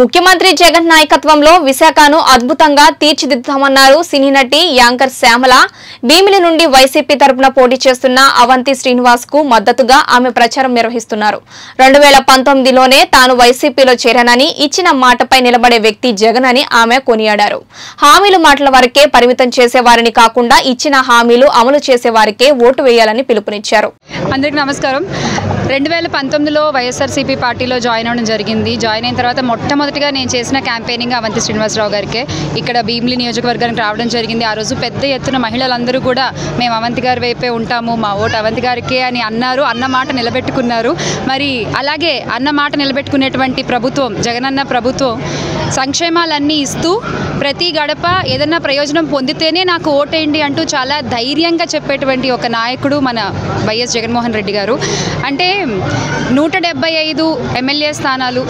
ముఖ్యమంత్రి జగన్ నాయకత్వంలో విశాఖను అద్భుతంగా తీర్చిదిద్దామన్నారు సినీ నటి యాంకర్ శ్యామల. భీమిలి నుండి వైసీపీ తరపున పోటీ చేస్తున్న అవంతి శ్రీనివాస్ కు మద్దతుగా ఆమె ప్రచారం నిర్వహిస్తున్నారు. 2019లోనే తాను వైసీపీలో చేరానని, ఇచ్చిన మాటపై నిలబడే వ్యక్తి జగన్ అని ఆమె కొనియాడారు. హామీలు మాటల వరకే పరిమితం చేసేవారిని కాకుండా ఇచ్చిన హామీలు అమలు చేసేవారికే ఓటు వేయాలని పిలుపునిచ్చారు. అందరికీ నమస్కారం. 2019లో వైఎస్ఆర్సీపీ పార్టీలో జాయిన్ అవ్వడం జరిగింది. జాయిన్ అయిన తర్వాత మొట్టమొదటిగా నేను చేసిన క్యాంపెయినింగ్ అవంతి శ్రీనివాసరావు గారికి ఇక్కడ భీమిలి నియోజకవర్గానికి రావడం జరిగింది. ఆ రోజు పెద్ద ఎత్తున మహిళలందరూ కూడా మేము అవంతి గారి వైపే ఉంటాము, మా ఓటు అవంతి గారికే అని అన్నారు. అన్న మాట నిలబెట్టుకున్నారు. మరి అలాగే అన్న మాట నిలబెట్టుకునేటువంటి ప్రభుత్వం జగనన్న ప్రభుత్వం సంక్షేమాలన్నీ ఇస్తూ ప్రతి గడప ఏదన్నా ప్రయోజనం పొందితేనే నాకు ఓటేయండి అంటూ చాలా ధైర్యంగా చెప్పేటువంటి ఒక నాయకుడు మన వైఎస్ జగన్మోహన్ రెడ్డి గారు. అంటే 175 ఎమ్మెల్యే స్థానాలు,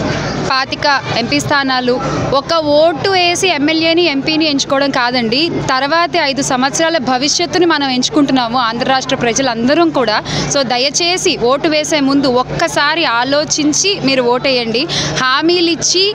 25 ఎంపీ స్థానాలు, ఒక ఓటు వేసి ఎమ్మెల్యేని ఎంపీని ఎంచుకోవడం కాదండి, తర్వాతి 5 సంవత్సరాల భవిష్యత్తుని మనం ఎంచుకుంటున్నాము ఆంధ్ర రాష్ట్ర ప్రజలందరూ కూడా. సో దయచేసి ఓటు వేసే ముందు ఒక్కసారి ఆలోచించి మీరు ఓటేయండి. హామీలు ఇచ్చి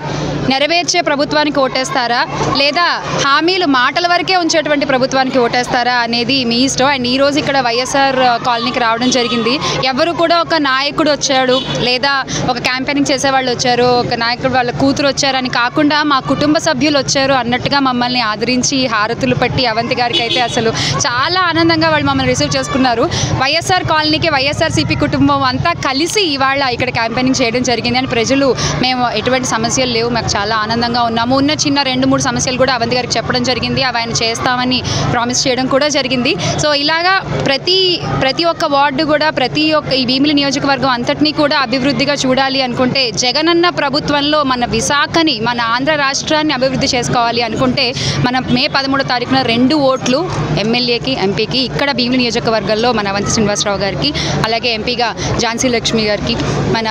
నెరవేర్చే ప్రభుత్వానికి ఓటేస్తారా, లేదా హామీలు మాటల వరకే ఉంచేటువంటి ప్రభుత్వానికి ఓటేస్తారా అనేది మీ ఇష్టం. అండ్ ఈరోజు ఇక్కడ వైఎస్ఆర్ కాలనీకి రావడం జరిగింది. ఎవరు కూడా ఒక నాయకుడు వచ్చాడు, లేదా ఒక క్యాంపెయినింగ్ చేసేవాళ్ళు వచ్చారు, ఒక నాయకుడు వాళ్ళ కూతురు వచ్చారని కాకుండా మా కుటుంబ సభ్యులు వచ్చారు అన్నట్టుగా మమ్మల్ని ఆదరించి హారతులు పట్టి అవంతి గారికి అయితే అసలు చాలా ఆనందంగా వాళ్ళు మమ్మల్ని రిసీవ్ చేసుకున్నారు. వైఎస్ఆర్ కాలనీకి వైఎస్ఆర్సీపీ కుటుంబం అంతా కలిసి ఇవాళ ఇక్కడ క్యాంపెయినింగ్ చేయడం జరిగింది. అని ప్రజలు మేము ఎటువంటి సమస్యలు లేవు, మాకు చాలా ఆనందంగా ఉన్నాము, ఉన్న చిన్న 2-3 సమస్యలు కూడా అవంతి గారికి చెప్పడం జరిగింది, అవి ఆయన చేస్తామని ప్రామిస్ చేయడం కూడా జరిగింది. సో ఇలాగా ప్రతి ఒక్క వార్డు కూడా, ప్రతి ఒక్క ఈ భీమిలి నియోజకవర్గం అంతటినీ కూడా అభివృద్ధిగా చూడాలి అనుకుంటే, జగనన్న ప్రభుత్వంలో మన విశాఖని, మన ఆంధ్ర రాష్ట్రాన్ని అభివృద్ధి చేసుకోవాలి అనుకుంటే మన మే 13వ తారీఖున 2 ఓట్లు ఎమ్మెల్యేకి ఎంపీకి ఇక్కడ భీమిలి నియోజకవర్గంలో మన అవంతి శ్రీనివాసరావు గారికి, అలాగే ఎంపీగా ఝాన్సీ లక్ష్మి గారికి మన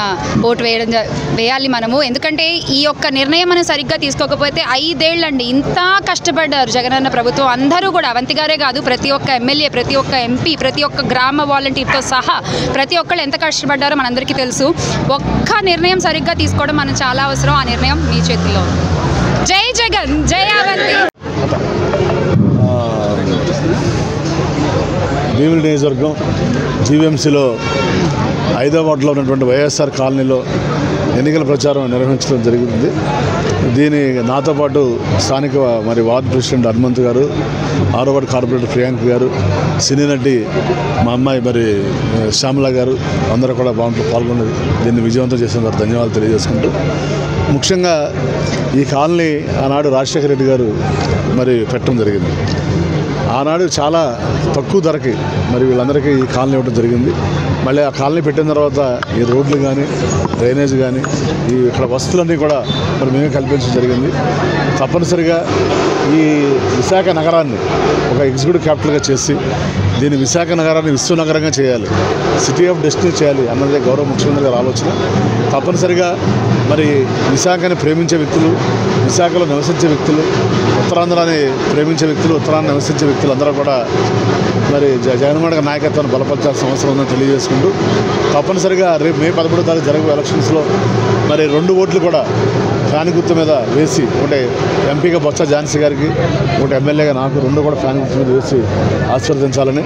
ఓటు వేయాలి మనము. ఎందుకంటే ఈ యొక్క నిర్ణయం మనం సరిగ్గా తీసుకోకపోతే 5 ఏళ్ళండి ఇంత కష్టపడ్డారు జగనన్న ప్రభుత్వం. అందరూ కూడా అవంతి గారే కాదు, ప్రతి ఒక్క ఎమ్మెల్యే, ప్రతి ఒక్క ఎంపీ, ప్రతి ఒక్క గ్రామ వాలంటీర్తో సహా ప్రతి ఒక్కళ్ళు ఎంత కష్టపడ్డారో మనందరికీ తెలుసు. ఒక్క నిర్ణయం సరిగ్గా తీసుకోవడం మనం చాలా అవసరం. ఆ నిర్ణయం మీ చేతుల్లో. జై జగన్, జై అవంతి. భీమిలి నియోజకవర్గం జీవీఎంసీలో 5వ వార్డులో ఉన్నటువంటి వైఎస్ఆర్ కాలనీలో ఎన్నికల ప్రచారం నిర్వహించడం జరిగింది. దీని నాతో పాటు స్థానిక వార్డు ప్రెసిడెంట్ హనుమంత్ గారు, 6వ వార్డు కార్పొరేటర్ ప్రియాంక గారు, సినీ నటి మా అమ్మాయి శ్యామల గారు అందరూ కూడా పాల్గొన్నది. దీన్ని విజయవంతం చేసిన ధన్యవాదాలు తెలియజేసుకుంటూ, ముఖ్యంగా ఈ కాలనీ ఆనాడు రాజశేఖర రెడ్డి గారు పెట్టడం జరిగింది. ఆనాడు చాలా తక్కువ ధరకి వీళ్ళందరికీ ఈ కాలనీ ఇవ్వడం జరిగింది. మళ్ళీ ఆ కాలనీ పెట్టిన తర్వాత ఈ రోడ్లు కానీ, డ్రైనేజ్ కానీ, ఇక్కడ వసతులన్నీ కూడా మేమే కల్పించడం జరిగింది. తప్పనిసరిగా ఈ విశాఖ నగరాన్ని ఒక ఎగ్జిక్యూటివ్ క్యాపిటల్గా చేసి దీన్ని విశాఖ నగరాన్ని విశ్వనగరంగా చేయాలి, సిటీ ఆఫ్ డెస్టినీ చేయాలి అన్నదే గౌరవ ముఖ్యమంత్రి గారి ఆలోచన. తప్పనిసరిగా విశాఖని ప్రేమించే వ్యక్తులు, విశాఖలో నివసించే వ్యక్తులు, ఉత్తరాంధ్రాన్ని ప్రేమించే వ్యక్తులు, ఉత్తరాంధ్ర నివసించే వ్యక్తులు అందరూ కూడా జగన్మోహన్ గారి నాయకత్వాన్ని బలపరచాల్సిన అవసరం ఉందని తెలియజేసుకుంటూ, తప్పనిసరిగా రేపు మే 13వ తారీఖు జరిగే ఎలక్షన్స్లో 2 ఓట్లు కూడా ఫ్యాన్ గుర్తు మీద వేసి, ఒకటి ఎంపీగా బొత్స ఝాన్సీ గారికి, ఒకటి ఎమ్మెల్యేగా నాకు, 2 కూడా ఫ్యాన్ గుర్తు మీద వేసి ఆశీర్వదించాలని.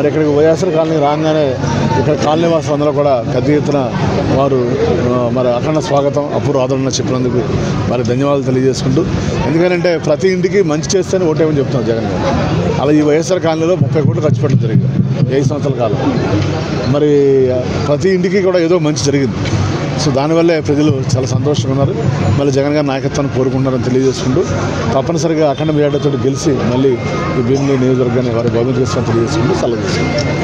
ఇక్కడికి వైఎస్ఆర్ కాలనీ రాగానే ఇక్కడ కాలనీ వాసులు అందరూ కూడా పెద్ద ఎత్తున వారు అఖండ స్వాగతం, అపూర్వ ఆదరణ చెప్పినందుకు ధన్యవాదాలు తెలియజేసుకుంటూ, ఎందుకంటే ప్రతి ఇంటికి మంచి చేస్తేనే ఓటేమని చెప్తున్నారు జగన్ గారు. అలా ఈ వైఎస్ఆర్ కాలనీలో 30 కోట్లు ఖర్చు పెట్టడం జరిగింది 5 సంవత్సరాల కాలం. ప్రతి ఇంటికి కూడా ఏదో మంచి జరిగింది. సో దానివల్లే ప్రజలు చాలా సంతోషంగా ఉన్నారు. జగన్ గారి నాయకత్వాన్ని కోరుకుంటున్నారని తెలియజేసుకుంటూ, తప్పనిసరిగా అఖండ మెజార్టీతో గెలిచి మళ్ళీ ఈ భీమిలి నియోజకవర్గాన్ని వారి బహుమతి చేస్తామని తెలియజేసుకుంటూ సెలవు తీసుకుంటారు.